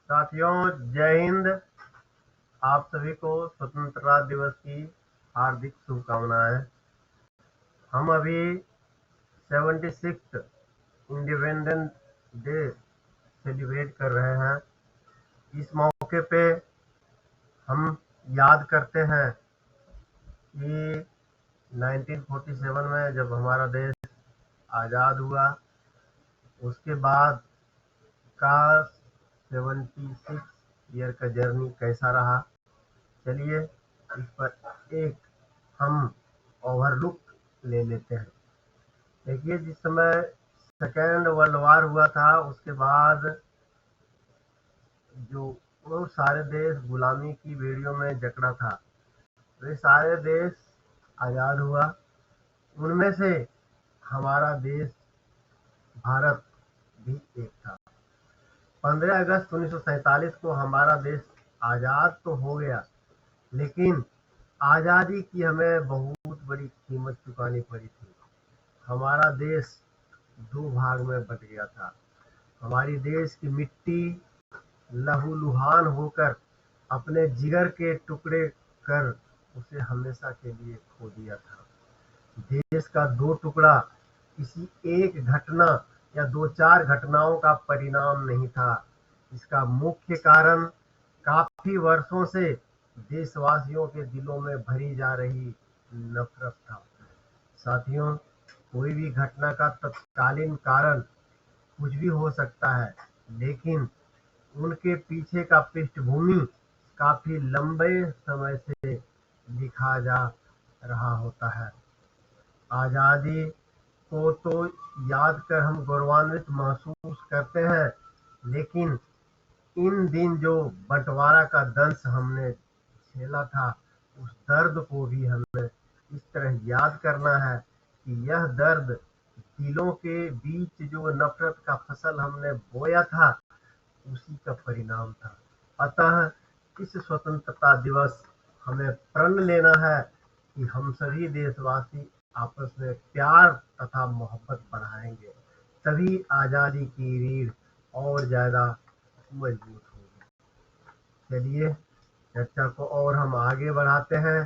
साथियों, जय हिंद। आप सभी को स्वतंत्रता दिवस की हार्दिक शुभकामनाएं। हम अभी 76th इंडिपेंडेंस डे सेलिब्रेट कर रहे हैं। इस मौके पे हम याद करते हैं कि 1947 में जब हमारा देश आज़ाद हुआ, उसके बाद का 76 ईयर का जर्नी कैसा रहा। चलिए इस पर एक हम ओवरलुक ले लेते हैं। देखिए, जिस समय सेकेंड वर्ल्ड वार हुआ था, उसके बाद जो वो सारे देश गुलामी की बेड़ियों में जकड़ा था, वे सारे देश आज़ाद हुआ। उनमें से हमारा देश भारत भी एक था। 15 अगस्त 1947 को हमारा देश आज़ाद तो हो गया, लेकिन आज़ादी की हमें बहुत बड़ी कीमत चुकानी पड़ी थी। हमारा देश दो भाग में बट गया था। हमारी देश की मिट्टी लहूलुहान होकर अपने जिगर के टुकड़े कर उसे हमेशा के लिए खो दिया था। देश का दो टुकड़ा किसी एक घटना या दो चार घटनाओं का परिणाम नहीं था। इसका मुख्य कारण काफी वर्षों से देशवासियों के दिलों में भरी जा रही नफरत था। साथियों, कोई भी घटना का तत्कालीन कारण कुछ भी हो सकता है, लेकिन उनके पीछे का पृष्ठभूमि काफी लंबे समय से लिखा जा रहा होता है। आजादी को तो याद कर हम गौरवान्वित महसूस करते हैं, लेकिन इन दिन जो बंटवारा का दंश हमने झेला था, उस दर्द को भी हमें इस तरह याद करना है कि यह दर्द दिलों के बीच जो नफरत का फसल हमने बोया था, उसी का परिणाम था। अतः इस स्वतंत्रता दिवस हमें प्रण लेना है कि हम सभी देशवासी आपस में प्यार तथा मोहब्बत बढ़ाएंगे, तभी आज़ादी की रीढ़ और ज़्यादा मजबूत होगी। चलिए चर्चा को और हम आगे बढ़ाते हैं।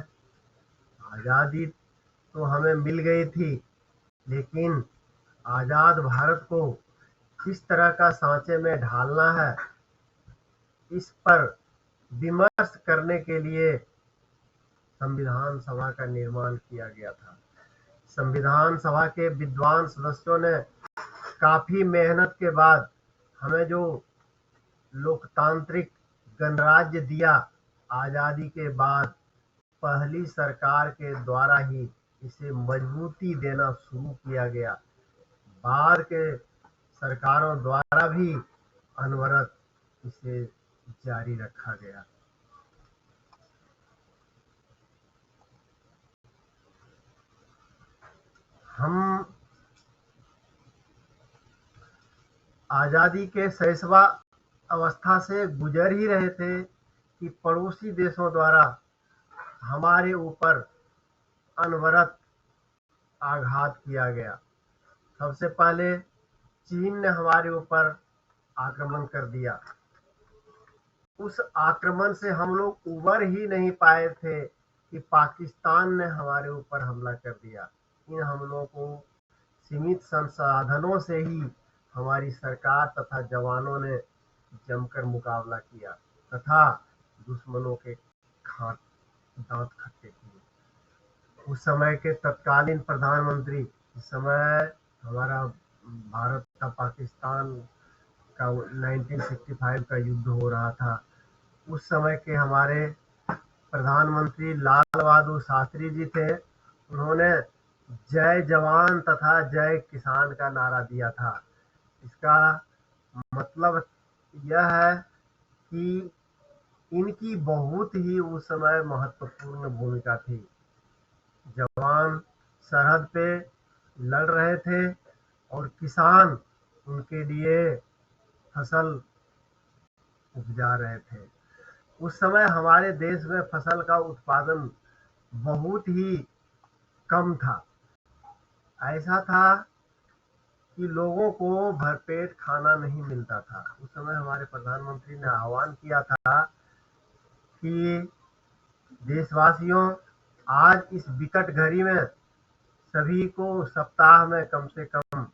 आज़ादी तो हमें मिल गई थी, लेकिन आज़ाद भारत को किस तरह का सांचे में ढालना है, इस पर विमर्श करने के लिए संविधान सभा का निर्माण किया गया था। संविधान सभा के विद्वान सदस्यों ने काफी मेहनत के बाद हमें जो लोकतांत्रिक गणराज्य दिया, आजादी के बाद पहली सरकार के द्वारा ही इसे मजबूती देना शुरू किया गया। बाद के सरकारों द्वारा भी अनवरत इसे जारी रखा गया। हम आजादी के शैशवा अवस्था से गुजर ही रहे थे कि पड़ोसी देशों द्वारा हमारे ऊपर अनवरत आघात किया गया। सबसे पहले चीन ने हमारे ऊपर आक्रमण कर दिया। उस आक्रमण से हम लोग उबर ही नहीं पाए थे कि पाकिस्तान ने हमारे ऊपर हमला कर दिया। इन हमलों को सीमित संसाधनों से ही हमारी सरकार तथा जवानों ने जमकर मुकाबला किया तथा दुश्मनों के दांत खट्टे किए। उस समय के तत्कालीन प्रधानमंत्री, इस समय हमारा भारत का पाकिस्तान का 1965 का युद्ध हो रहा था, उस समय के हमारे प्रधानमंत्री लाल बहादुर शास्त्री जी थे। उन्होंने जय जवान तथा जय किसान का नारा दिया था। इसका मतलब यह है कि इनकी बहुत ही उस समय महत्वपूर्ण भूमिका थी। जवान सरहद पे लड़ रहे थे और किसान उनके लिए फसल उपजा रहे थे। उस समय हमारे देश में फसल का उत्पादन बहुत ही कम था। ऐसा था कि लोगों को भरपेट खाना नहीं मिलता था। उस समय हमारे प्रधानमंत्री ने आह्वान किया था कि देशवासियों, आज इस विकट घड़ी में सभी को सप्ताह में कम से कम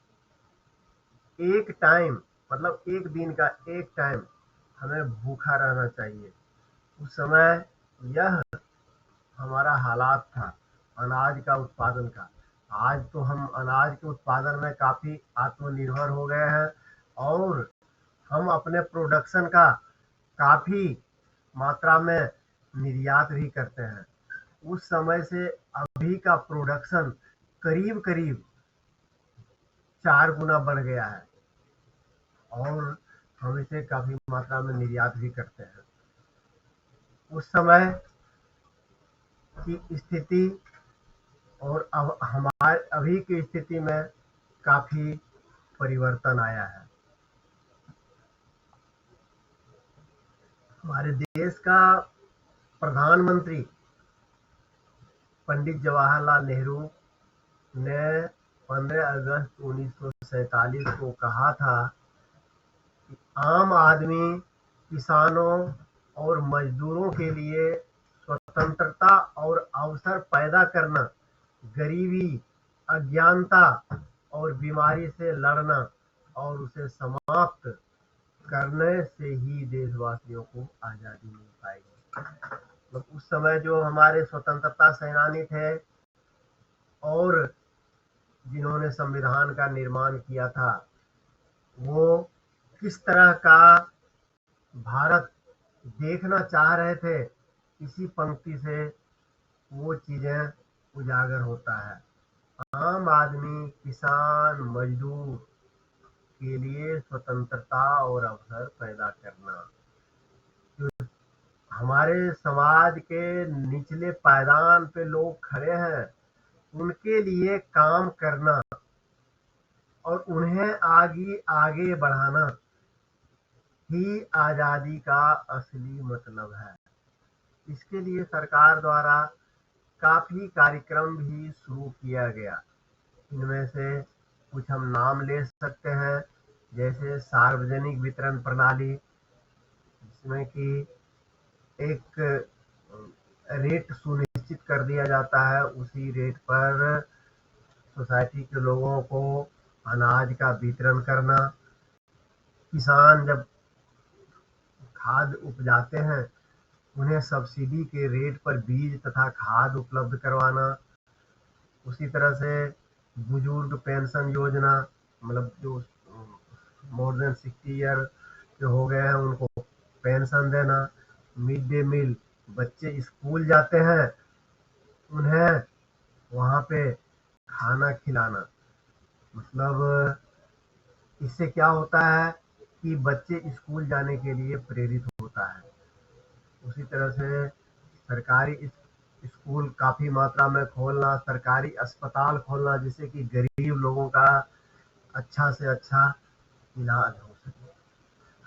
एक टाइम, मतलब एक दिन का एक टाइम हमें भूखा रहना चाहिए। उस समय यह हमारा हालात था अनाज का उत्पादन का। आज तो हम अनाज के उत्पादन में काफी आत्मनिर्भर हो गए हैं और हम अपने प्रोडक्शन का काफी मात्रा में निर्यात भी करते हैं। उस समय से अभी का प्रोडक्शन करीब करीब 4 गुना बढ़ गया है और हम इसे काफी मात्रा में निर्यात भी करते हैं। उस समय की स्थिति और अब हमारे अभी की स्थिति में काफी परिवर्तन आया है। हमारे देश का प्रधानमंत्री पंडित जवाहरलाल नेहरू ने 15 अगस्त 1947 को कहा था कि आम आदमी, किसानों और मजदूरों के लिए स्वतंत्रता और अवसर पैदा करना, गरीबी, अज्ञानता और बीमारी से लड़ना और उसे समाप्त करने से ही देशवासियों को आजादी मिल पाएगी। तो उस समय जो हमारे स्वतंत्रता सेनानी थे और जिन्होंने संविधान का निर्माण किया था, वो किस तरह का भारत देखना चाह रहे थे, इसी पंक्ति से वो चीजें उजागर होता है। आम आदमी, किसान, मजदूर के लिए स्वतंत्रता और अवसर पैदा करना। जो हमारे समाज के निचले पायदान पे लोग खड़े हैं, उनके लिए काम करना और उन्हें आगे आगे बढ़ाना ही आजादी का असली मतलब है। इसके लिए सरकार द्वारा काफी कार्यक्रम भी शुरू किया गया। इनमें से कुछ हम नाम ले सकते हैं, जैसे सार्वजनिक वितरण प्रणाली, जिसमें कि एक रेट सुनिश्चित कर दिया जाता है, उसी रेट पर सोसाइटी के लोगों को अनाज का वितरण करना। किसान जब खाद उपजाते हैं, उन्हें सब्सिडी के रेट पर बीज तथा खाद उपलब्ध करवाना। उसी तरह से बुजुर्ग पेंशन योजना, मतलब जो मोर देन 60 ईयर जो हो गए हैं उनको पेंशन देना। मिड डे मील, बच्चे स्कूल जाते हैं, उन्हें वहाँ पे खाना खिलाना। मतलब इससे क्या होता है कि बच्चे स्कूल जाने के लिए प्रेरित होता है। उसी तरह से सरकारी स्कूल काफी मात्रा में खोलना, सरकारी अस्पताल खोलना, जिससे कि गरीब लोगों का अच्छा से अच्छा इलाज हो सके।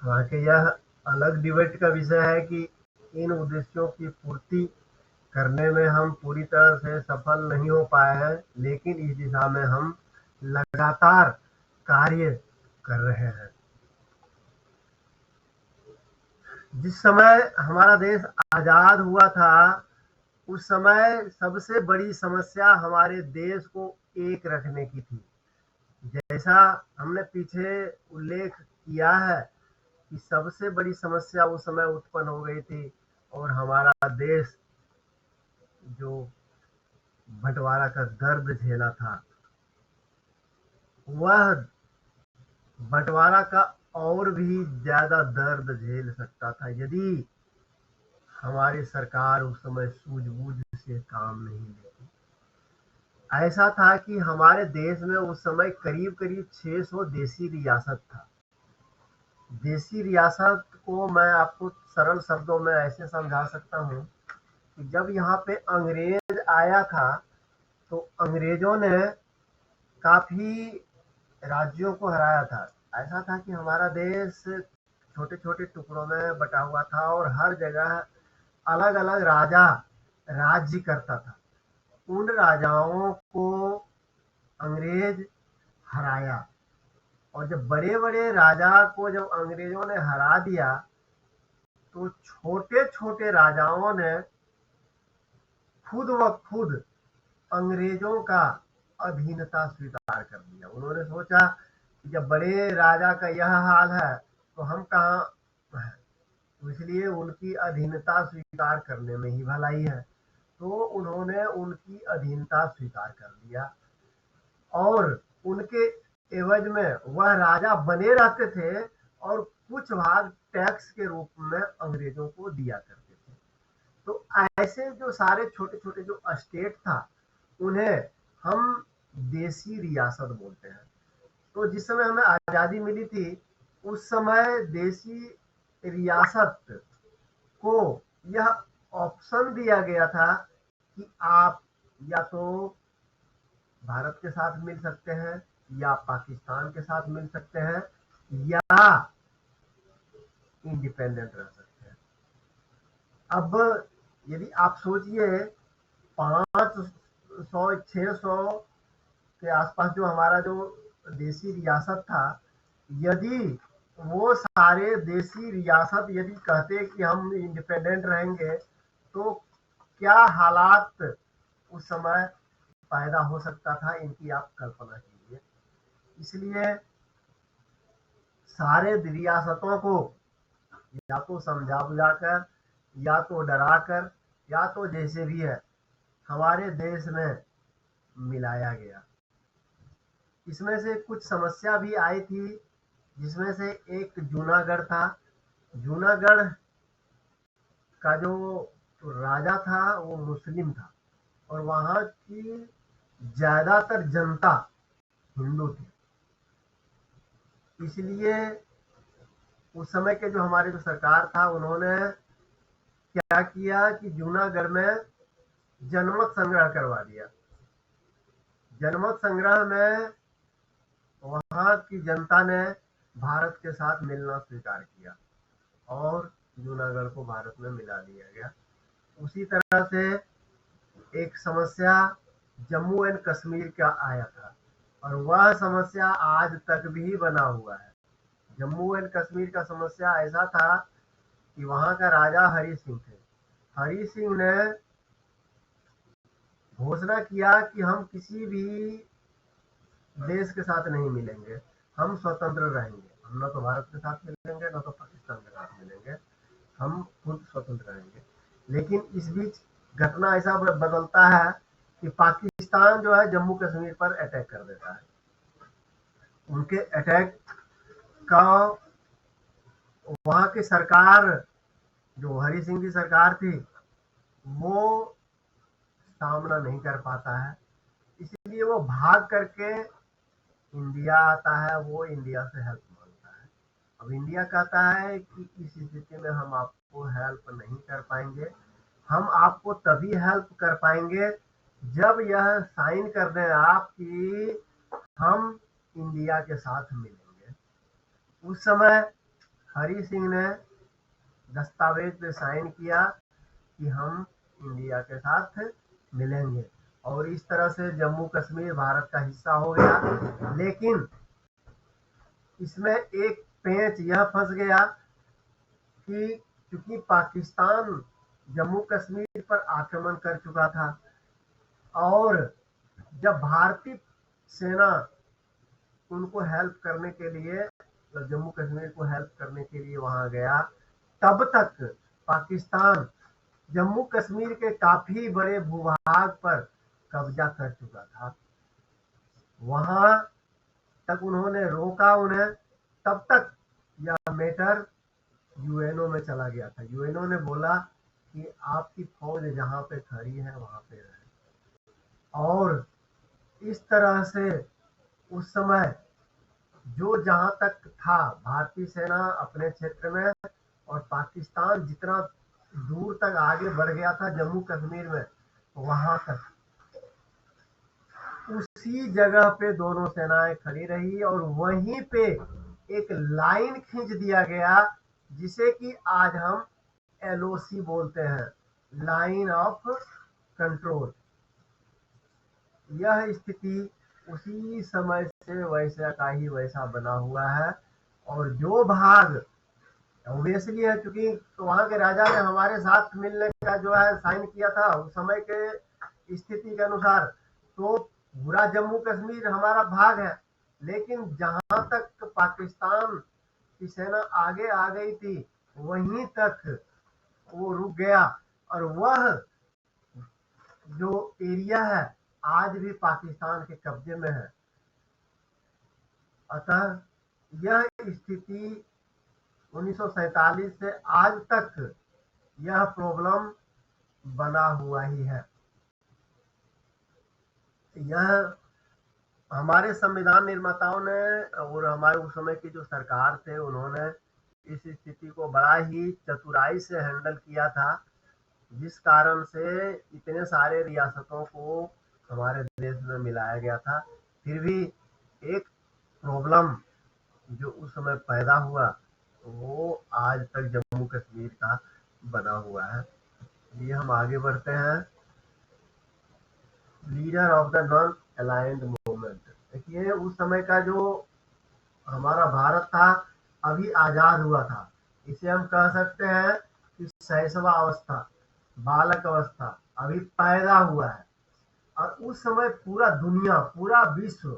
हालांकि यह अलग डिबेट का विषय है कि इन उद्देश्यों की पूर्ति करने में हम पूरी तरह से सफल नहीं हो पाए हैं, लेकिन इस दिशा में हम लगातार कार्य कर रहे हैं। जिस समय हमारा देश आजाद हुआ था, उस समय सबसे बड़ी समस्या हमारे देश को एक रखने की थी। जैसा हमने पीछे उल्लेख किया है कि सबसे बड़ी समस्या उस समय उत्पन्न हो गई थी और हमारा देश जो बंटवारा का दर्द झेला था, वह बंटवारा का और भी ज्यादा दर्द झेल सकता था यदि हमारी सरकार उस समय सूझबूझ से काम नहीं लेती। ऐसा था कि हमारे देश में उस समय करीब करीब 600 देसी रियासत था। देसी रियासत को मैं आपको सरल शब्दों में ऐसे समझा सकता हूँ कि जब यहाँ पे अंग्रेज आया था, तो अंग्रेजों ने काफी राज्यों को हराया था। ऐसा था कि हमारा देश छोटे छोटे टुकड़ों में बटा हुआ था और हर जगह अलग अलग राजा राज्य करता था। उन राजाओं को अंग्रेज हराया और जब बड़े बड़े राजा को जब अंग्रेजों ने हरा दिया तो छोटे छोटे राजाओं ने खुद व खुद अंग्रेजों का अधीनता स्वीकार कर लिया। उन्होंने सोचा कि जब बड़े राजा का यह हाल है तो हम कहाँ हैं, तो इसलिए उनकी अधीनता स्वीकार करने में ही भलाई है। तो उन्होंने उनकी अधीनता स्वीकार कर लिया और उनके एवज में वह राजा बने रहते थे और कुछ भाग टैक्स के रूप में अंग्रेजों को दिया करते थे। तो ऐसे जो सारे छोटे छोटे जो स्टेट था उन्हें हम देसी रियासत बोलते हैं। तो जिस समय हमें आज़ादी मिली थी उस समय देसी रियासत को यह ऑप्शन दिया गया था कि आप या तो भारत के साथ मिल सकते हैं या पाकिस्तान के साथ मिल सकते हैं या इंडिपेंडेंट रह सकते हैं। अब यदि आप सोचिए 500 600 के आसपास जो हमारा जो देसी रियासत था, यदि वो सारे देसी रियासत यदि कहते कि हम इंडिपेंडेंट रहेंगे तो क्या हालात उस समय पैदा हो सकता था, इनकी आप कल्पना कीजिए। इसलिए सारे रियासतों को या तो समझा बुझाकर या तो डराकर या तो जैसे भी है हमारे देश में मिलाया गया। इसमें से कुछ समस्या भी आई थी, जिसमें से एक जूनागढ़ था। जूनागढ़ का जो राजा था वो मुस्लिम था और वहाँ की ज्यादातर जनता हिंदू थी। इसलिए उस समय के जो हमारे जो सरकार था उन्होंने क्या किया कि जूनागढ़ में जनमत संग्रह करवा दिया। जनमत संग्रह में वहाँ की जनता ने भारत के साथ मिलना स्वीकार किया और जूनागढ़ को भारत में मिला दिया गया। उसी तरह से एक समस्या जम्मू एंड कश्मीर का आया था और वह समस्या आज तक भी बना हुआ है। जम्मू एंड कश्मीर का समस्या ऐसा था कि वहाँ का राजा हरि सिंह थे। हरि सिंह ने घोषणा किया कि हम किसी भी देश के साथ नहीं मिलेंगे, हम स्वतंत्र रहेंगे। हम न तो भारत के साथ मिलेंगे न तो पाकिस्तान के साथ मिलेंगे, हम खुद स्वतंत्र रहेंगे। लेकिन इस बीच घटना ऐसा बदलता है कि पाकिस्तान जो है जम्मू कश्मीर पर अटैक कर देता है। उनके अटैक का वहाँ की सरकार, जो हरि सिंह की सरकार थी, वो सामना नहीं कर पाता है। इसलिए वो भाग करके इंडिया आता है, वो इंडिया से हेल्प मांगता है। अब इंडिया कहता है कि इस स्थिति में हम आपको हेल्प नहीं कर पाएंगे, हम आपको तभी हेल्प कर पाएंगे जब यह साइन कर दें आप कि हम इंडिया के साथ मिलेंगे। उस समय हरि सिंह ने दस्तावेज पे साइन किया कि हम इंडिया के साथ मिलेंगे और इस तरह से जम्मू कश्मीर भारत का हिस्सा हो गया। लेकिन इसमें एक पेंच यह फंस गया कि क्योंकि पाकिस्तान जम्मू कश्मीर पर आक्रमण कर चुका था और जब भारतीय सेना उनको हेल्प करने के लिए, जम्मू कश्मीर को हेल्प करने के लिए वहां गया, तब तक पाकिस्तान जम्मू कश्मीर के काफी बड़े भूभाग पर कब्जा कर चुका था। वहां तक उन्होंने रोका उन्हें, तब तक यह मैटर यूएनओ में चला गया था। यूएनओ ने बोला कि आपकी फौज जहां पे खड़ी है वहां पे रहे। और इस तरह से उस समय जो जहां तक था भारतीय सेना अपने क्षेत्र में और पाकिस्तान जितना दूर तक आगे बढ़ गया था जम्मू कश्मीर में, वहां तक उसी जगह पे दोनों सेनाएं खड़ी रही और वहीं पे एक लाइन खींच दिया गया जिसे कि आज हम एलओसी बोलते हैं, लाइन ऑफ कंट्रोल। यह स्थिति उसी समय से वैसा का ही वैसा बना हुआ है। और जो भाग ऑब्वियसली है, क्योंकि तो वहां के राजा ने हमारे साथ मिलने का जो है साइन किया था उस समय के स्थिति के अनुसार, तो पूरा जम्मू कश्मीर हमारा भाग है। लेकिन जहां तक पाकिस्तान की सेना आगे आ गई थी वहीं तक वो रुक गया, और वह जो एरिया है आज भी पाकिस्तान के कब्जे में है। अतः यह स्थिति 1947 से आज तक यह प्रॉब्लम बना हुआ ही है। यह हमारे संविधान निर्माताओं ने और हमारे उस समय की जो सरकार थे उन्होंने इस स्थिति को बड़ा ही चतुराई से हैंडल किया था, जिस कारण से इतने सारे रियासतों को हमारे देश में मिलाया गया था। फिर भी एक प्रॉब्लम जो उस समय पैदा हुआ वो आज तक जम्मू कश्मीर का बना हुआ है। ये हम आगे बढ़ते हैं। Leader of the non aligned movement, देखिए उस समय का जो हमारा भारत था अभी आजाद हुआ था, इसे हम कह सकते हैं कि शैशवा अवस्था, बालक अवस्था अभी पैदा हुआ है। और उस समय पूरा दुनिया, पूरा विश्व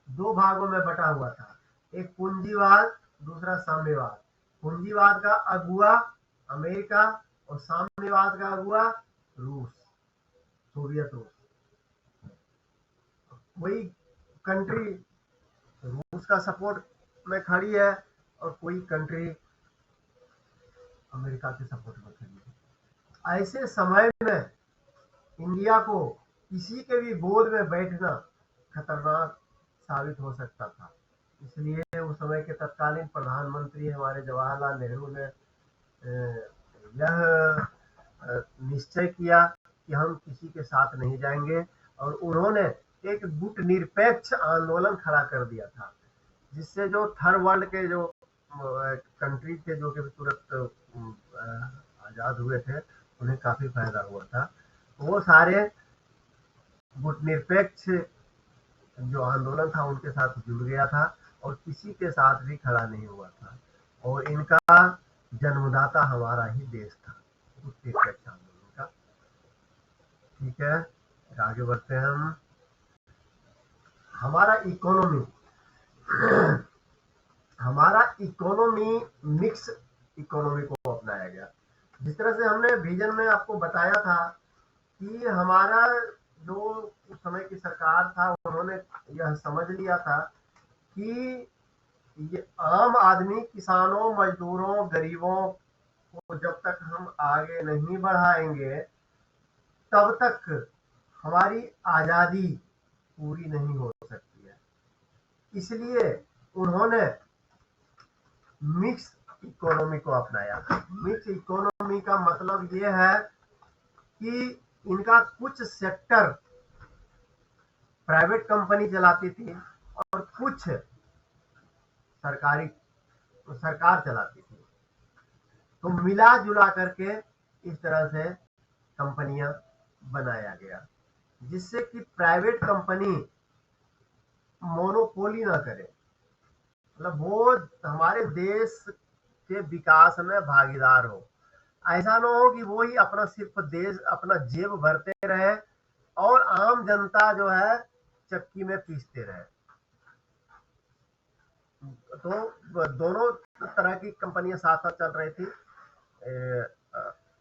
दो भागों में बटा हुआ था, एक पूंजीवाद, दूसरा साम्यवाद। पूंजीवाद का अगुआ अमेरिका और साम्यवाद का अगुआ रूस, सोवियत रूस। कोई कंट्री रूस का सपोर्ट में खड़ी है और कोई कंट्री अमेरिका के सपोर्ट में खड़ी है। ऐसे समय में इंडिया को किसी के भी गोद में बैठना खतरनाक साबित हो सकता था। इसलिए उस समय के तत्कालीन प्रधानमंत्री हमारे जवाहरलाल नेहरू ने यह निश्चय किया कि हम किसी के साथ नहीं जाएंगे, और उन्होंने एक गुट निरपेक्ष आंदोलन खड़ा कर दिया था, जिससे जो थर्ड वर्ल्ड के जो कंट्री थे जो कि तुरंत आजाद हुए थे उन्हें काफी फायदा हुआ था। वो सारे गुट निरपेक्ष जो आंदोलन था उनके साथ जुड़ गया था और किसी के साथ भी खड़ा नहीं हुआ था, और इनका जन्मदाता हमारा ही देश था, गुट निरपेक्ष आंदोलन का। ठीक है, आगे बढ़ते हैं हम। हमारा इकोनॉमी हमारा इकोनॉमी मिक्स इकोनॉमी को अपनाया गया। जिस तरह से हमने विजन में आपको बताया था कि हमारा जो उस समय की सरकार था उन्होंने यह समझ लिया था कि ये आम आदमी, किसानों, मजदूरों, गरीबों को जब तक हम आगे नहीं बढ़ाएंगे तब तक हमारी आजादी पूरी नहीं हो सकती है। इसलिए उन्होंने मिक्स इकोनॉमी को अपनाया। मिक्स इकोनॉमी का मतलब ये है कि इनका कुछ सेक्टर प्राइवेट कंपनी चलाती थी और कुछ सरकार चलाती थी। तो मिला जुला करके इस तरह से कंपनियां बनाया गया, जिससे कि प्राइवेट कंपनी मोनोपोली ना करे, मतलब वो हमारे देश के विकास में भागीदार हो। ऐसा ना हो कि वो ही अपना सिर्फ देश अपना जेब भरते रहे और आम जनता जो है चक्की में पीसते रहे। तो दोनों तरह की कंपनियां साथ साथ चल रही थी।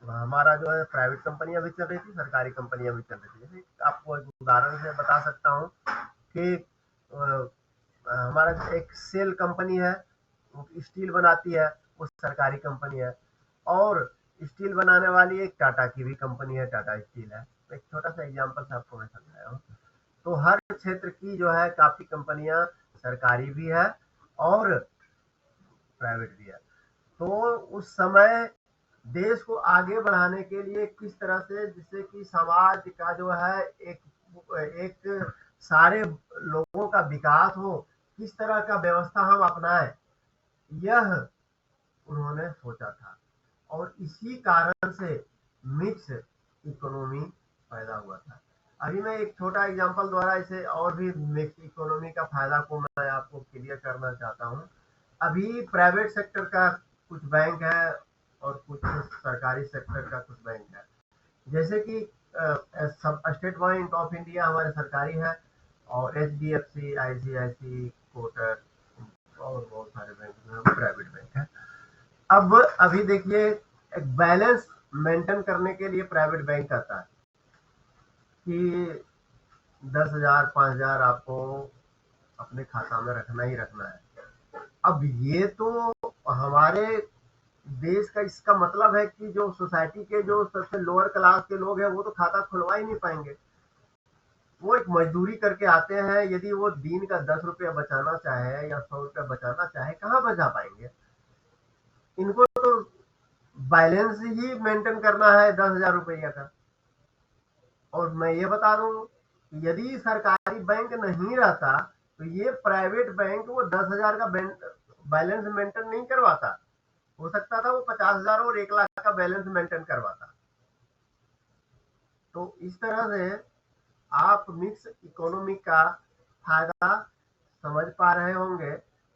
हमारा जो है प्राइवेट कंपनियां भी चल रही थी, सरकारी कंपनियां भी चल रही थी। जैसे आपको एक उदाहरण से बता सकता हूँ कि हमारा एक सेल कंपनी है, वो स्टील बनाती है, वो सरकारी कंपनी है। और स्टील बनाने वाली एक टाटा की भी कंपनी है, टाटा स्टील है। एक छोटा सा एग्जांपल से आपको मैं समझाया हूँ। तो हर क्षेत्र की जो है काफी कंपनियां सरकारी भी है और प्राइवेट भी है। तो उस समय देश को आगे बढ़ाने के लिए किस तरह से, जिससे कि समाज का जो है एक सारे लोगों का विकास हो, किस तरह का व्यवस्था हम अपनाएं, यह उन्होंने सोचा था। और इसी कारण से मिक्स इकोनॉमी पैदा हुआ था। अभी मैं एक छोटा एग्जांपल द्वारा इसे और भी मिक्स इकोनॉमी का फायदा को मैं आपको क्लियर करना चाहता हूँ। अभी प्राइवेट सेक्टर का कुछ बैंक है और कुछ सरकारी सेक्टर का कुछ बैंक है। जैसे कि सब स्टेट बैंक ऑफ इंडिया हमारे सरकारी है, और HDFC, ICICI, कोटक और बहुत सारे बैंक जो है प्राइवेट बैंक है। अब अभी देखिए, एक बैलेंस मेंटेन करने के लिए प्राइवेट बैंक आता है कि 10,000 5,000 आपको अपने खाता में रखना ही रखना है। अब ये तो हमारे देश का इसका मतलब है कि जो सोसाइटी के जो सबसे लोअर क्लास के लोग हैं वो तो खाता खुलवा ही नहीं पाएंगे। वो एक मजदूरी करके आते हैं, यदि वो दिन का 10 रुपया बचाना चाहे या 100 रुपया बचाना चाहे, कहाँ बचा पाएंगे? इनको तो बैलेंस ही मेंटेन करना है 10,000 रुपया का। और मैं ये बता दूं, यदि सरकारी बैंक नहीं रहता तो ये प्राइवेट बैंक वो 10,000 का बैलेंस मेंटेन नहीं करवाता। हो सकता था वो 50,000 और 1 लाख का बैलेंस मेंटेन करवाता। तो इस तरह से आप मिक्स इकोनॉमी का फायदा समझ पा रहे होंगे,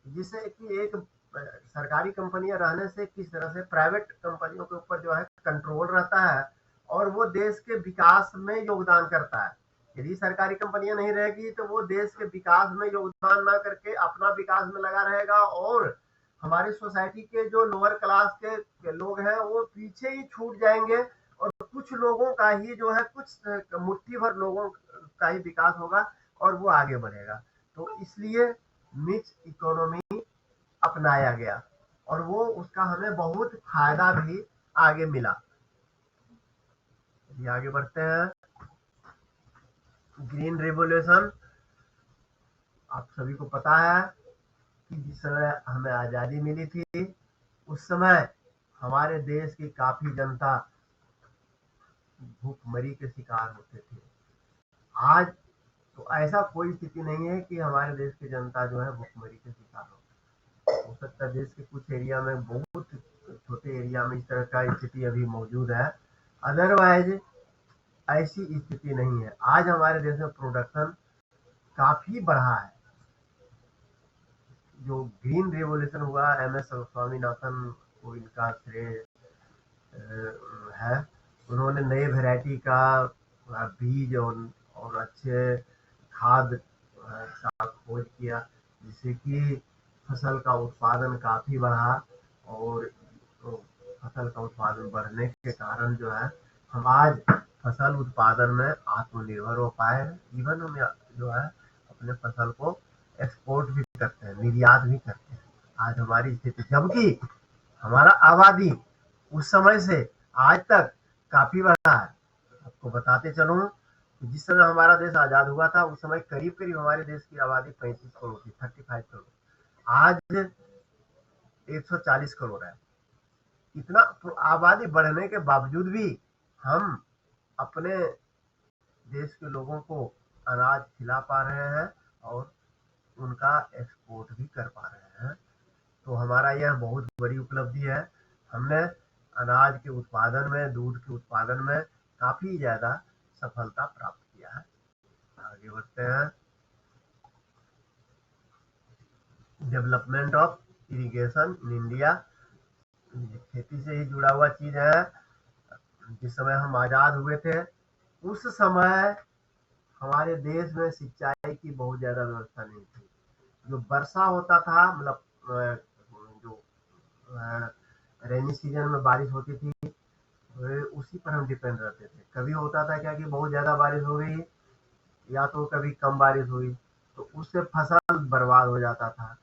जिससे कि एक सरकारी कंपनियां रहने से किस तरह से प्राइवेट कंपनियों के ऊपर जो है कंट्रोल रहता है और वो देश के विकास में योगदान करता है। यदि सरकारी कंपनियां नहीं रहेगी तो वो देश के विकास में योगदान ना करके अपना विकास में लगा रहेगा, और हमारी सोसाइटी के जो लोअर क्लास के लोग हैं वो पीछे ही छूट जाएंगे, और कुछ लोगों का ही जो है, कुछ मुट्ठी भर लोगों का ही विकास होगा और वो आगे बढ़ेगा। तो इसलिए मिक्स इकोनॉमी अपनाया गया और वो उसका हमें बहुत फायदा भी आगे मिला। ये आगे बढ़ते हैं। ग्रीन रेवोल्यूशन, आप सभी को पता है कि जिस समय हमें आजादी मिली थी उस समय हमारे देश की काफी जनता भूखमरी के शिकार होते थे। आज तो ऐसा कोई स्थिति नहीं है कि हमारे देश की जनता जो है भूखमरी के शिकार हो सकता है देश के कुछ एरिया में, बहुत छोटे एरिया में इस तरह का स्थिति अभी मौजूद है, अदरवाइज ऐसी स्थिति नहीं है। आज हमारे देश में प्रोडक्शन काफी बढ़ा है। जो ग्रीन रेवोल्यूशन हुआ, MS स्वामीनाथन को इनका श्रेय है। उन्होंने नए वैरायटी का बीज और अच्छे खाद का खोज किया, जिससे कि फसल का उत्पादन काफी बढ़ा, और तो फसल का उत्पादन बढ़ने के कारण जो है हम आज फसल उत्पादन में आत्मनिर्भर हो पाए हैं। इवन हम जो है अपने फसल को एक्सपोर्ट भी करते हैं, निर्यात भी करते हैं। आज हमारी स्थिति, जबकि हमारा आबादी उस समय से आज तक काफी बढ़ा है। आपको बताते चलूं कि जिस समय हमारा देश आजाद हुआ था उस समय करीब करीब हमारे देश की आबादी 35 करोड़ थी, 35 करोड़। आज 140 करोड़ है। इतना आबादी बढ़ने के बावजूद भी हम अपने देश के लोगों को अनाज खिला पा रहे हैं और उनका एक्सपोर्ट भी कर पा रहे हैं। तो हमारा यह बहुत बड़ी उपलब्धि है। हमने अनाज के उत्पादन में, दूध के उत्पादन में काफी ज्यादा सफलता प्राप्त किया है। आगे बढ़ते हैं। Development of irrigation in India, खेती से ही जुड़ा हुआ चीज है। जिस समय हम आजाद हुए थे उस समय हमारे देश में सिंचाई की बहुत ज्यादा व्यवस्था नहीं थी। जो वर्षा होता था, मतलब जो रेनी सीजन में बारिश होती थी, उसी पर हम डिपेंड रहते थे। कभी होता था क्या कि बहुत ज्यादा बारिश हो गई या तो कभी कम बारिश हुई, तो उससे फसल बर्बाद हो जाता था।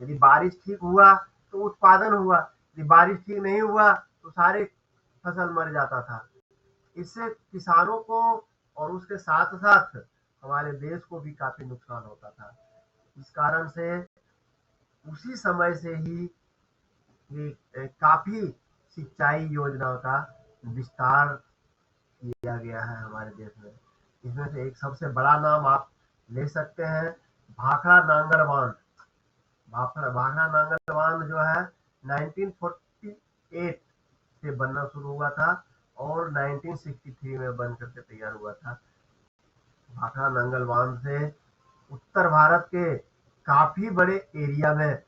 यदि बारिश ठीक हुआ तो उत्पादन हुआ, यदि बारिश ठीक नहीं हुआ तो सारे फसल मर जाता था। इससे किसानों को और उसके साथ साथ हमारे देश को भी काफी नुकसान होता था। इस कारण से उसी समय से ही ये काफी सिंचाई योजनाओं का विस्तार किया गया है हमारे देश में। इसमें से एक सबसे बड़ा नाम आप ले सकते हैं, भाखड़ा नांगल बांध। भाखड़ा नांगल बांध जो है 1948 से बनना शुरू हुआ था और 1963 में बन करके तैयार हुआ था। भाखड़ा नंगल बांध से उत्तर भारत के काफी बड़े एरिया में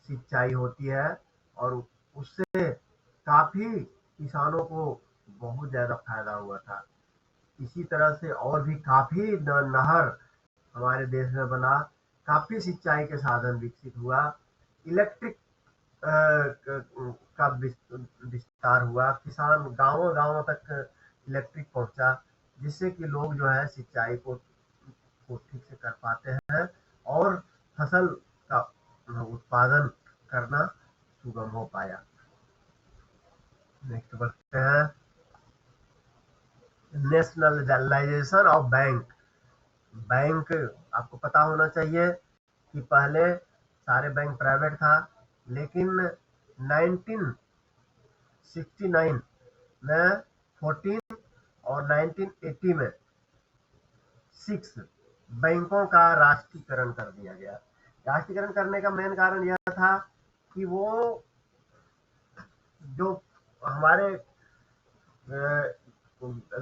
सिंचाई होती है और उससे काफी किसानों को बहुत ज्यादा फायदा हुआ था। इसी तरह से और भी काफी नहर हमारे देश में बना, काफी सिंचाई के साधन विकसित हुआ, इलेक्ट्रिक का विस्तार हुआ, किसान गांवों गांवों तक इलेक्ट्रिक पहुंचा, जिससे कि लोग जो है सिंचाई को ठीक से कर पाते हैं और फसल का उत्पादन करना सुगम हो पाया। नेक्स्ट बढ़ते हैं, नेशनलाइजेशन ऑफ बैंक। बैंक आपको पता होना चाहिए कि पहले सारे बैंक प्राइवेट था, लेकिन 1969 में 14 और 1980 में 6 बैंकों का राष्ट्रीयकरण कर दिया गया। राष्ट्रीयकरण करने का मेन कारण यह था कि वो जो हमारे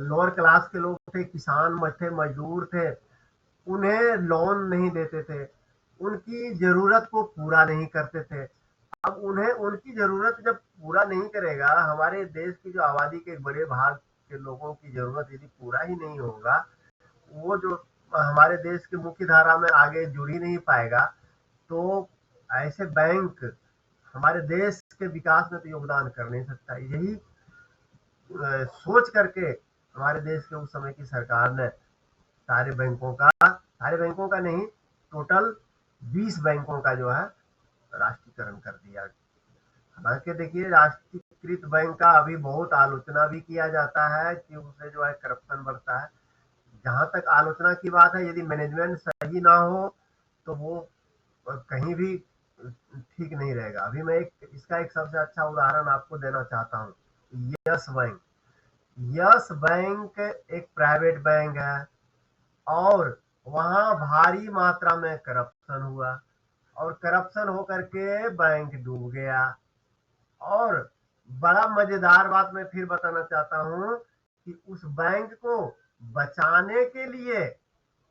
लोअर क्लास के लोग थे, किसान थे, मजदूर थे, उन्हें लोन नहीं देते थे, उनकी जरूरत को पूरा नहीं करते थे। अब उन्हें उनकी जरूरत जब पूरा नहीं करेगा, हमारे देश की जो आबादी के एक बड़े भाग के लोगों की जरूरत यदि पूरा ही नहीं होगा, वो जो हमारे देश की मुख्य धारा में आगे जुड़ ही नहीं पाएगा, तो ऐसे बैंक हमारे देश के विकास में तो योगदान कर नहीं सकता। यही सोच करके हमारे देश के उस समय की सरकार ने सारे बैंकों का नहीं, टोटल 20 बैंकों का जो है राष्ट्रीयकरण कर दिया। हालांकि देखिए, राष्ट्रीयकृत बैंक का अभी बहुत आलोचना भी किया जाता है कि उससे जो है करप्शन बढ़ता है। जहां तक आलोचना की बात है, यदि मैनेजमेंट सही ना हो तो वो कहीं भी ठीक नहीं रहेगा। अभी मैं इसका एक सबसे अच्छा उदाहरण आपको देना चाहता हूँ, यस बैंक। यस बैंक एक प्राइवेट बैंक है और वहां भारी मात्रा में करप्शन हुआ और करप्शन होकर के बैंक डूब गया। और बड़ा मजेदार बात मैं फिर बताना चाहता हूं कि उस बैंक को बचाने के लिए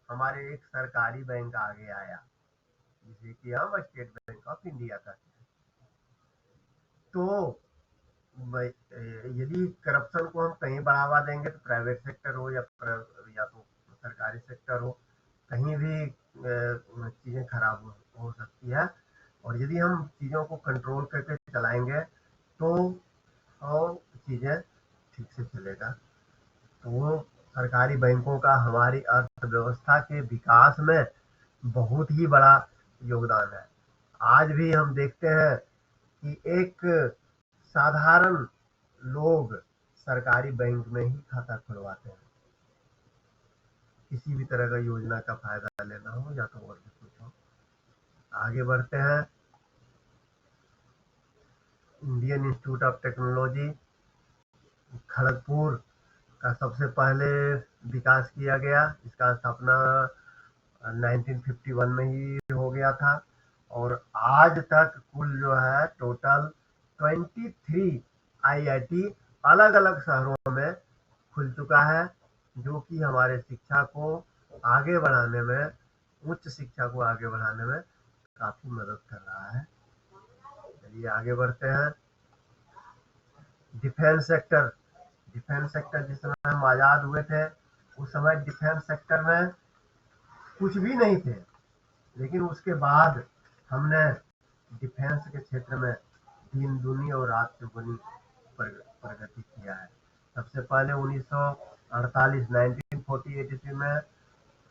हमारे एक सरकारी बैंक आगे आया, जिसे कि हम स्टेट बैंक ऑफ इंडिया कहते हैं। तो यदि करप्शन को हम कहीं बढ़ावा देंगे, तो प्राइवेट सेक्टर हो या तो सरकारी सेक्टर हो, कहीं भी चीजें खराब हो सकती है। और यदि हम चीजों को कंट्रोल करके चलाएंगे तो और चीजें ठीक से चलेगा। तो वो सरकारी बैंकों का हमारी अर्थव्यवस्था के विकास में बहुत ही बड़ा योगदान है। आज भी हम देखते हैं कि एक साधारण लोग सरकारी बैंक में ही खाता खुलवाते हैं, किसी भी तरह का योजना का फायदा लेना हो या तो और भी कुछ हो। आगे बढ़ते हैं, Indian institute of technology Kharagpur का सबसे पहले विकास किया गया। इसका स्थापना 1951 में ही हो गया था और आज तक कुल जो है टोटल 23 आईआईटी अलग अलग शहरों में खुल चुका है, जो कि हमारे शिक्षा को आगे बढ़ाने में, उच्च शिक्षा को आगे बढ़ाने में काफी मदद कर रहा है। चलिए आगे बढ़ते हैं, डिफेंस सेक्टर। डिफेंस सेक्टर जिस समय हम आजाद हुए थे, उस समय डिफेंस सेक्टर में कुछ भी नहीं थे, लेकिन उसके बाद हमने डिफेंस के क्षेत्र में दिन दुनी और रात चौगुनी प्रगति किया है। सबसे पहले 1948 1948 ईस्वी में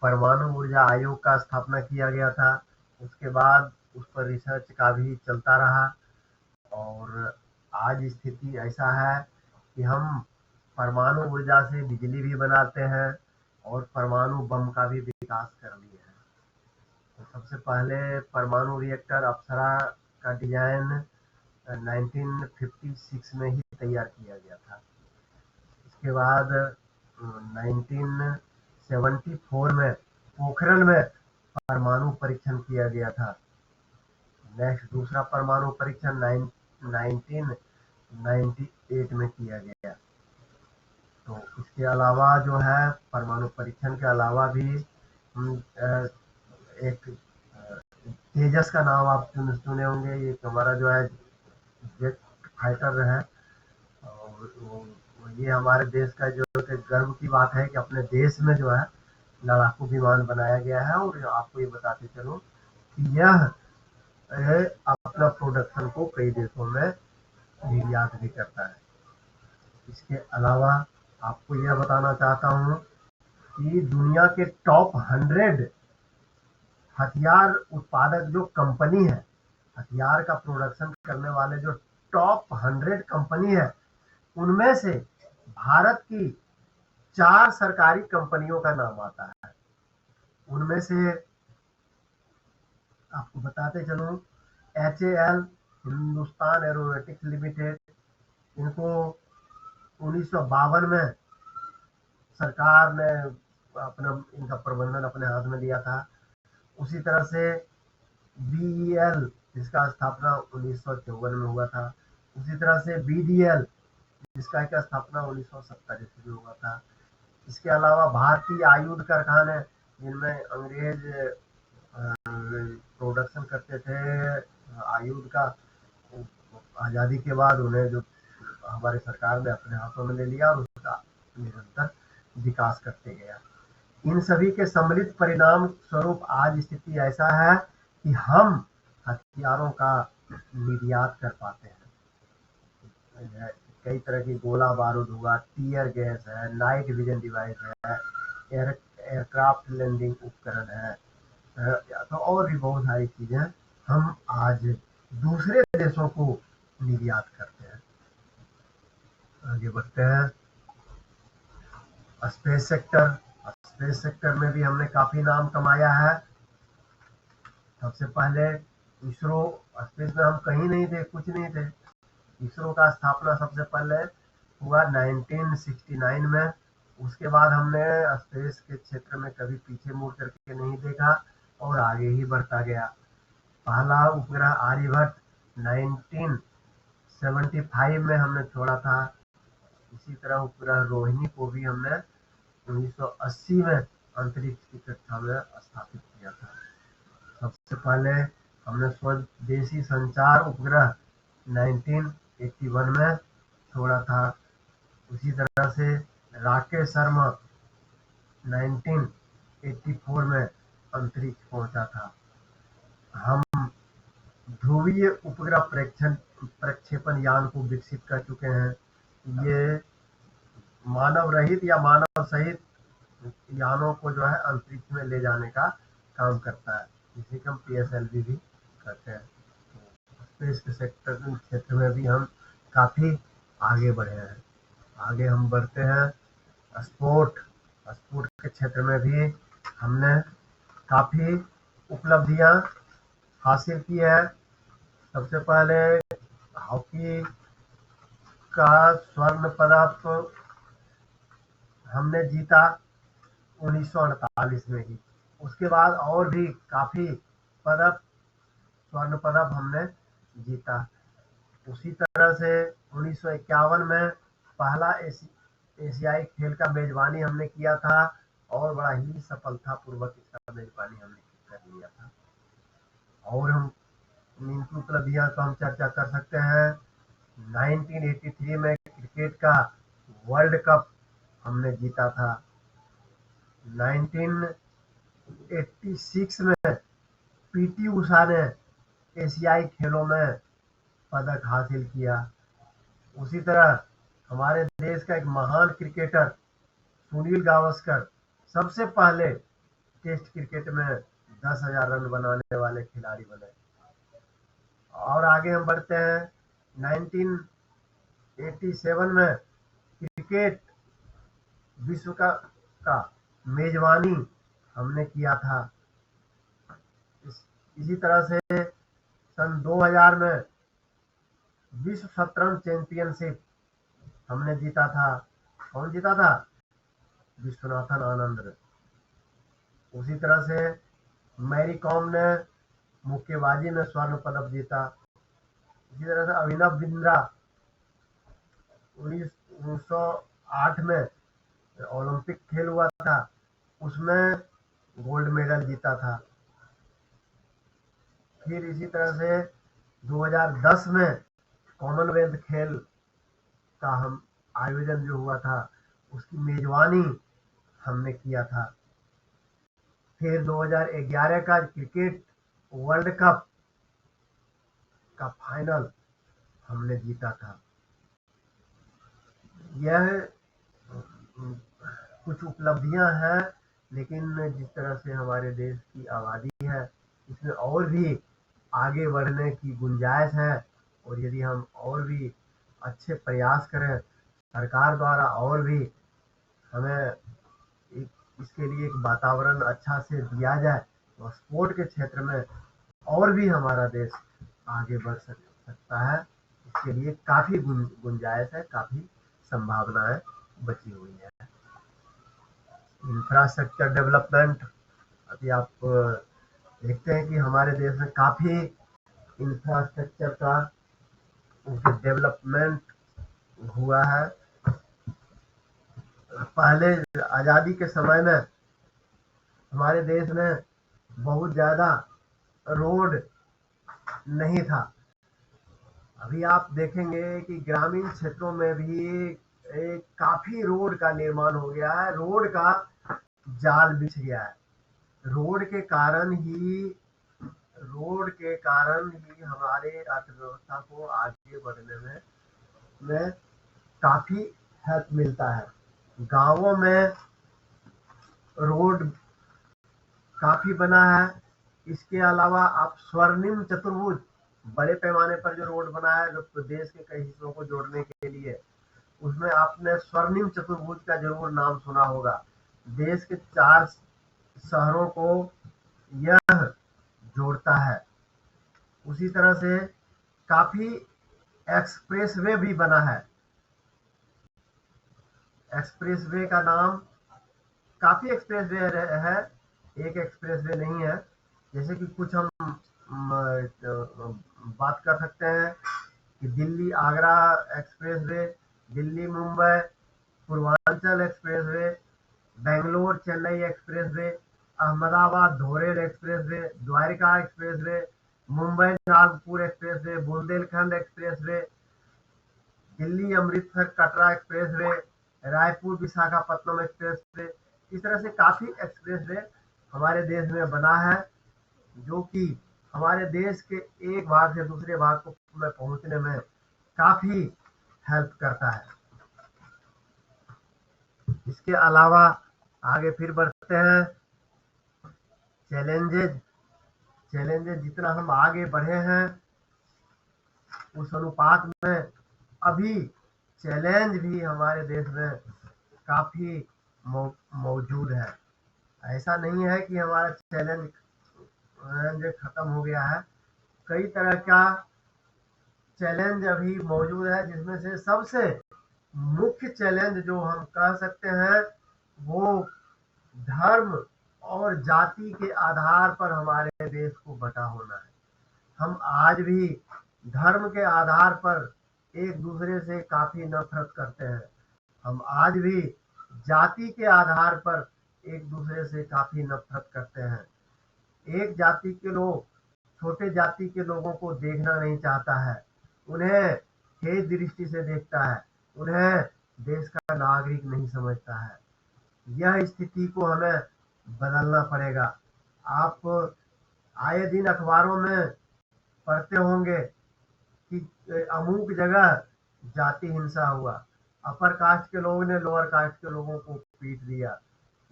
परमाणु ऊर्जा आयोग का स्थापना किया गया था। उसके बाद उस पर रिसर्च का भी चलता रहा और आज स्थिति ऐसा है कि हम परमाणु ऊर्जा से बिजली भी बनाते हैं और परमाणु बम का भी विकास कर लिए हैं। तो सबसे पहले परमाणु रिएक्टर अप्सरा का डिजाइन 1956 में ही तैयार किया गया था। इसके बाद 1974 में पोखरण में परमाणु परीक्षण किया गया था। नेक्स्ट दूसरा परमाणु परीक्षण 1998 में किया गया। तो इसके अलावा जो है परमाणु परीक्षण के अलावा भी एक तेजस का नाम आप सुने होंगे। ये हमारा जो है जेट फाइटर है, और ये हमारे देश का जो गर्व की बात है कि अपने देश में जो है लड़ाकू विमान बनाया गया है। और आपको ये बताते चलूं कि यह अपना प्रोडक्शन को कई देशों में निर्यात भी करता है। इसके अलावा आपको यह बताना चाहता हूँ कि दुनिया के टॉप 100 हथियार उत्पादक जो कंपनी है, हथियार का प्रोडक्शन करने वाले जो टॉप 100 कंपनी है, उनमें से भारत की 4 सरकारी कंपनियों का नाम आता है। उनमें से आपको बताते चलूं, HAL हिंदुस्तान एरोनॉटिक्स लिमिटेड, इनको 1952 में सरकार ने अपना इनका प्रबंधन अपने हाथ में लिया था। उसी तरह से BEL, जिसका स्थापना 1954 में हुआ था। उसी तरह से BDL, जिसका स्थापना 1970 ईस्वी में हुआ था। इसके अलावा भारतीय आयुध कारखाने, जिनमें अंग्रेज प्रोडक्शन करते थे आयुध का, आज़ादी के बाद उन्हें जो हमारी सरकार ने अपने हाथों में ले लिया और उसका निरंतर विकास करते गया। इन सभी के सम्मिलित परिणाम स्वरूप आज स्थिति ऐसा है कि हम हथियारों का निर्यात कर पाते हैं। कई तरह की गोला बारूद हुआ, टीयर गैस है, नाइट विजन डिवाइस है, एयरक्राफ्ट लैंडिंग उपकरण है, तो और भी बहुत सारी चीजें हम आज दूसरे देशों को निर्यात करते हैं। आगे बढ़ते हैं। स्पेस सेक्टर, स्पेस सेक्टर में भी हमने काफी नाम कमाया है। सबसे पहले इसरो, स्पेस में हम कहीं नहीं थे, कुछ नहीं थे। इसरो का स्थापना सबसे पहले हुआ 1969 में। उसके बाद हमने स्पेस के क्षेत्र में कभी पीछे मुड़ करके नहीं देखा और आगे ही बढ़ता गया। पहला उपग्रह आर्यभट्ट 1975 में हमने छोड़ा था। इसी तरह उपग्रह रोहिणी को भी हमने 1980 में अंतरिक्ष की कक्षा में स्थापित किया था। सबसे पहले हमने स्वदेशी संचार उपग्रह 1981 में छोड़ा था। उसी तरह से राकेश शर्मा 1984 में अंतरिक्ष पहुंचा था। हम ध्रुवीय उपग्रह प्रक्षेपण यान को विकसित कर चुके हैं। ये मानव रहित या मानव सहित यानों को जो है अंतरिक्ष में ले जाने का काम करता है, जिसे हम PSLV भी कहते हैं। स्पेस के सेक्टर क्षेत्र में भी हम काफी आगे बढ़े हैं। आगे हम बढ़ते हैं। स्पोर्ट के क्षेत्र में भी हमने काफी उपलब्धियां हासिल की है। सबसे पहले हॉकी का स्वर्ण पदक हमने जीता 1948 में ही। उसके बाद और भी काफी स्वर्ण पदक हमने जीता। उसी तरह से 1951 में पहला एशियाई खेल का मेजबानी हमने किया था और बड़ा ही सफलतापूर्वक इसका मेजबानी हमने कर लिया था। और हम इनकी उपलब्धियां तो हम चर्चा कर सकते हैं। 1983 में क्रिकेट का वर्ल्ड कप हमने जीता था। 1986 में PT उषा ने एशियाई खेलों में पदक हासिल किया। उसी तरह हमारे देश का एक महान क्रिकेटर सुनील गावस्कर सबसे पहले टेस्ट क्रिकेट में 10,000 रन बनाने वाले खिलाड़ी बने। और आगे हम बढ़ते हैं। 1987 में क्रिकेट विश्व का मेजबानी हमने किया था। इसी तरह से सन 2000 में विश्व शतरंज चैंपियनशिप हमने जीता था। कौन जीता था? विश्वनाथन आनंद। उसी तरह से मैरी कॉम ने मुक्केबाजी में स्वर्ण पदक जीता। इसी तरह से अभिनव बिंद्रा 19 2008 में ओलंपिक खेल हुआ था, उसमें गोल्ड मेडल जीता था। फिर इसी तरह से 2010 में कॉमनवेल्थ खेल का हम आयोजन जो हुआ था, उसकी मेजबानी हमने किया था। फिर 2011 का क्रिकेट वर्ल्ड कप का फाइनल हमने जीता था। यह कुछ उपलब्धियां हैं, लेकिन जिस तरह से हमारे देश की आबादी है, इसमें और भी आगे बढ़ने की गुंजाइश है। और यदि हम और भी अच्छे प्रयास करें, सरकार द्वारा और भी हमें इसके लिए एक वातावरण अच्छा से दिया जाए, तो स्पोर्ट के क्षेत्र में और भी हमारा देश आगे बढ़ सकता है। इसके लिए काफ़ी गुंजाइश है, काफ़ी संभावनाएं बची हुई है। इंफ्रास्ट्रक्चर डेवलपमेंट, अभी आप देखते हैं कि हमारे देश में काफ़ी इंफ्रास्ट्रक्चर का डेवलपमेंट हुआ है। पहले आज़ादी के समय में हमारे देश में बहुत ज़्यादा रोड नहीं था। अभी आप देखेंगे कि ग्रामीण क्षेत्रों में भी काफ़ी रोड का निर्माण हो गया है, रोड का जाल बिछ गया है। रोड के कारण ही हमारे अर्थव्यवस्था को आगे बढ़ने में काफ़ी हेल्प मिलता है। गांवों में रोड काफ़ी बना है। इसके अलावा आप स्वर्णिम चतुर्भुज, बड़े पैमाने पर जो रोड बना है जो देश के कई हिस्सों को जोड़ने के लिए, उसमें आपने स्वर्णिम चतुर्भुज का जरूर नाम सुना होगा। देश के 4 शहरों को यह जोड़ता है। उसी तरह से काफ़ी एक्सप्रेसवे भी बना है। एक्सप्रेसवे का नाम, काफ़ी एक्सप्रेसवे है, एक एक्सप्रेसवे नहीं है। जैसे कि कुछ हम बात कर सकते हैं कि Delhi Agra expressway, Delhi Mumbai Purvanchal expressway, Bangalore Chennai expressway, Ahmedabad Dholera expressway, Dwarka expressway, Mumbai Nagpur expressway, Bundelkhand expressway, Delhi Amritsar Katra expressway, Raipur Visakhapatnam expressway. इस तरह से काफ़ी एक्सप्रेसवे हमारे देश में बना है, जो कि हमारे देश के एक भाग से दूसरे भाग को में पहुंचने में काफ़ी हेल्प करता है। इसके अलावा आगे फिर बढ़ते हैं। चैलेंजेज जितना हम आगे बढ़े हैं, उस अनुपात में अभी चैलेंज भी हमारे देश में काफ़ी मौजूद है। ऐसा नहीं है कि हमारा चैलेंज खत्म हो गया है। कई तरह का चैलेंज अभी मौजूद है, जिसमें से सबसे मुख्य चैलेंज जो हम कह सकते हैं, वो धर्म और जाति के आधार पर हमारे देश को बटा होना है। हम आज भी धर्म के आधार पर एक दूसरे से काफ़ी नफरत करते हैं। हम आज भी जाति के आधार पर एक दूसरे से काफ़ी नफरत करते हैं। एक जाति के लोग छोटे जाति के लोगों को देखना नहीं चाहता है, उन्हें हेय दृष्टि से देखता है, उन्हें देश का नागरिक नहीं समझता है। यह स्थिति को हमें बदलना पड़ेगा। आप आए दिन अखबारों में पढ़ते होंगे कि अमुक जगह जाति हिंसा हुआ, अपर कास्ट के लोगों ने लोअर कास्ट के लोगों को पीट दिया,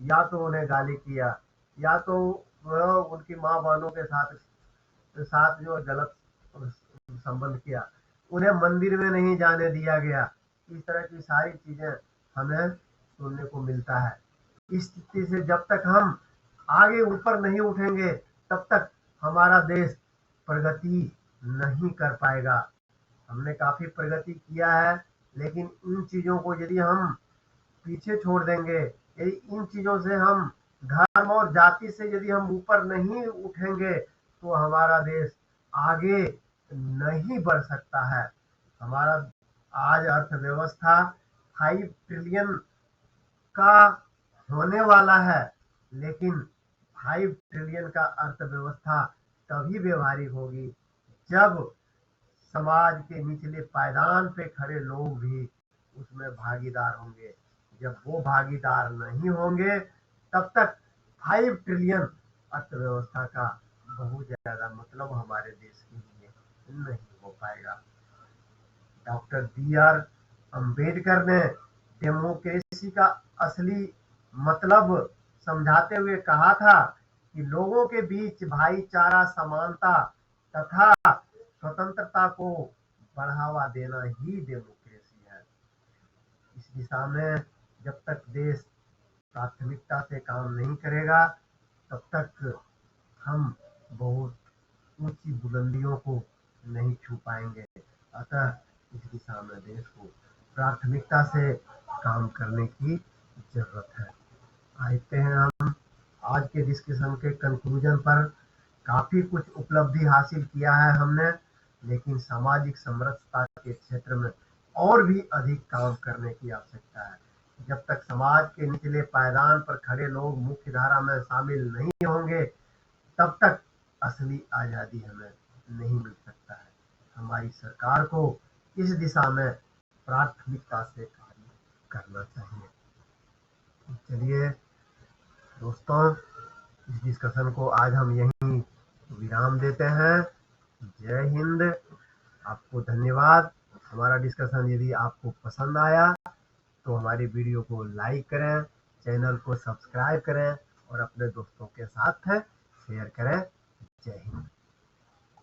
या तो उन्हें गाली किया, या तो वह उनकी माँ बहनों के साथ जो गलत संबंध किया, उन्हें मंदिर में नहीं जाने दिया गया। इस तरह की सारी चीजें हमें सुनने को मिलता है। इस स्थिति से जब तक हम आगे ऊपर नहीं उठेंगे, तब तक हमारा देश प्रगति नहीं कर पाएगा। हमने काफ़ी प्रगति किया है, लेकिन इन चीज़ों को यदि हम पीछे छोड़ देंगे, यदि इन चीज़ों से हम धर्म और जाति से यदि हम ऊपर नहीं उठेंगे, तो हमारा देश आगे नहीं बढ़ सकता है। हमारा आज अर्थव्यवस्था 5 ट्रिलियन का होने वाला है, लेकिन 5 ट्रिलियन का अर्थव्यवस्था तभी व्यवहारिक होगी जब समाज के निचले पायदान पे खड़े लोग भी उसमें भागीदार होंगे। जब वो भागीदार नहीं होंगे तब तक 5 ट्रिलियन अर्थव्यवस्था का बहुत ज्यादा मतलब हमारे देश के लिए नहीं हो पाएगा। डॉक्टर बी आर अम्बेडकर ने डेमोक्रेसी का असली मतलब समझाते हुए कहा था कि लोगों के बीच भाईचारा, समानता तथा स्वतंत्रता को बढ़ावा देना ही डेमोक्रेसी है। इस दिशा में जब तक देश प्राथमिकता से काम नहीं करेगा तब तक हम बहुत ऊंची बुलंदियों को नहीं छू पाएंगे। अतः इस दिशा में देश को प्राथमिकता से काम करने की जरूरत है। आते हैं हम आज के डिस्कशन के कंक्लूजन पर। काफी कुछ उपलब्धि हासिल किया है हमने, लेकिन सामाजिक समरसता के क्षेत्र में और भी अधिक काम करने की आवश्यकता है। जब तक समाज के निचले पायदान पर खड़े लोग मुख्य धारा में शामिल नहीं होंगे तब तक असली आजादी हमें नहीं मिल सकता है। हमारी सरकार को इस दिशा में प्राथमिकता से कार्य करना चाहिए। चलिए दोस्तों, इस डिस्कशन को आज हम यहीं विराम देते हैं। जय हिंद। आपको धन्यवाद। हमारा डिस्कशन यदि आपको पसंद आया तो हमारी वीडियो को लाइक करें, चैनल को सब्सक्राइब करें और अपने दोस्तों के साथ शेयर करें। जय हिंद।